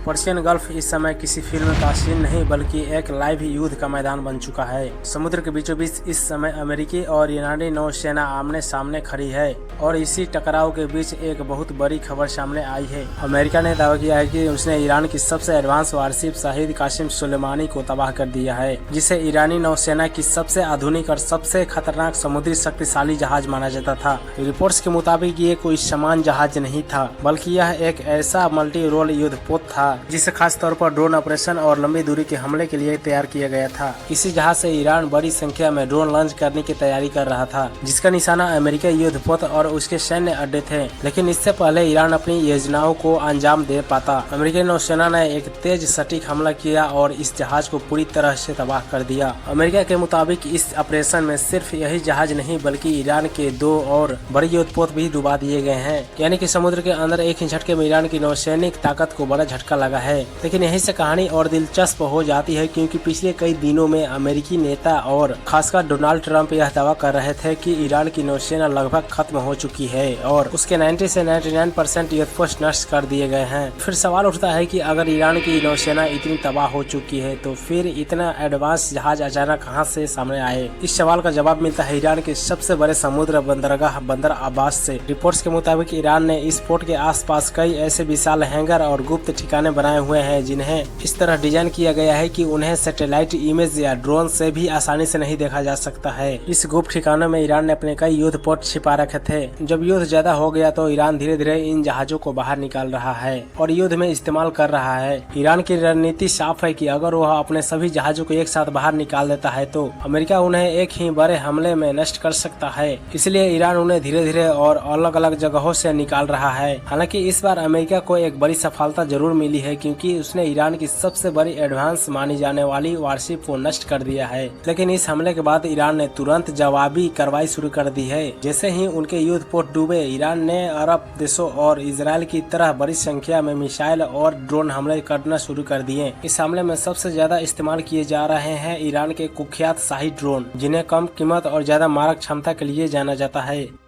Persian gulf इस समय किसी फिल्म का सीन नहीं बल्कि एक लाइव युद्ध का मैदान बन चुका है। समुद्र के बीचों बीच इस समय अमेरिकी और ईरानी नौसेना आमने सामने खड़ी है और इसी टकराव के बीच एक बहुत बड़ी खबर सामने आई है। अमेरिका ने दावा किया है कि उसने ईरान की सबसे एडवांस वारशिप शहीद कासिम सुलेमानी को तबाह कर दिया है, जिसे ईरानी नौसेना की सबसे आधुनिक और सबसे खतरनाक समुद्री शक्तिशाली जहाज माना जाता था। रिपोर्ट्स के मुताबिक ये कोई सामान्य जहाज नहीं था, बल्कि यह एक ऐसा मल्टी रोल युद्धपोत था जिसे खास तौर पर ड्रोन ऑपरेशन और लंबी दूरी के हमले के लिए तैयार किया गया था। इसी जहाज से ईरान बड़ी संख्या में ड्रोन लॉन्च करने की तैयारी कर रहा था, जिसका निशाना अमेरिकी युद्धपोत और उसके सैन्य अड्डे थे। लेकिन इससे पहले ईरान अपनी योजनाओं को अंजाम दे पाता, अमेरिकी नौसेना ने एक तेज सटीक हमला किया और इस जहाज को पूरी तरह से तबाह कर दिया। अमेरिका के मुताबिक इस ऑपरेशन में सिर्फ यही जहाज नहीं बल्कि ईरान के 2 और बड़े युद्धपोत भी डुबा दिए गए हैं, यानी कि समुद्र के अंदर एक ही झटके में ईरान की नौसैनिक ताकत को बड़ा झटका लगा है। लेकिन यहीं से कहानी और दिलचस्प हो जाती है, क्योंकि पिछले कई दिनों में अमेरिकी नेता और खासकर डोनाल्ड ट्रंप यह दावा कर रहे थे कि ईरान की नौसेना लगभग खत्म हो चुकी है और उसके 90 से 99% युद्धपोत नष्ट कर दिए गए हैं। फिर सवाल उठता है कि अगर ईरान की नौसेना इतनी तबाह हो चुकी है तो फिर इतना एडवांस जहाज अचानक कहां से सामने आए। इस सवाल का जवाब मिलता है ईरान के सबसे बड़े समुद्र बंदरगाह बंदर अब्बास से। रिपोर्ट्स के मुताबिक ईरान ने इस पोर्ट के आसपास कई ऐसे विशाल हैंगर और गुप्त ठिकाने बनाए हुए हैं जिन्हें इस तरह डिजाइन किया गया है कि उन्हें सैटेलाइट इमेज या ड्रोन से भी आसानी से नहीं देखा जा सकता है। इस गुप्त ठिकानों में ईरान ने अपने कई युद्धपोत छिपा रखे थे। जब युद्ध ज्यादा हो गया तो ईरान धीरे धीरे इन जहाजों को बाहर निकाल रहा है और युद्ध में इस्तेमाल कर रहा है। ईरान की रणनीति साफ है कि अगर वह अपने सभी जहाजों को एक साथ बाहर निकाल देता है तो अमेरिका उन्हें एक ही बड़े हमले में नष्ट कर सकता है। इसलिए ईरान उन्हें धीरे धीरे और अलग अलग जगहों से निकाल रहा है। हालांकि इस बार अमेरिका को एक बड़ी सफलता जरूर मिली है, क्योंकि उसने ईरान की सबसे बड़ी एडवांस मानी जाने वाली वारशिप को नष्ट कर दिया है। लेकिन इस हमले के बाद ईरान ने तुरंत जवाबी कार्रवाई शुरू कर दी है। जैसे ही उनके युद्धपोत डूबे, ईरान ने अरब देशों और इजराइल की तरह बड़ी संख्या में मिसाइल और ड्रोन हमले करना शुरू कर दिए। इस हमले में सबसे ज्यादा इस्तेमाल किए जा रहे हैं ईरान के कुख्यात शाही ड्रोन, जिन्हें कम कीमत और ज्यादा मारक क्षमता के लिए जाना जाता है।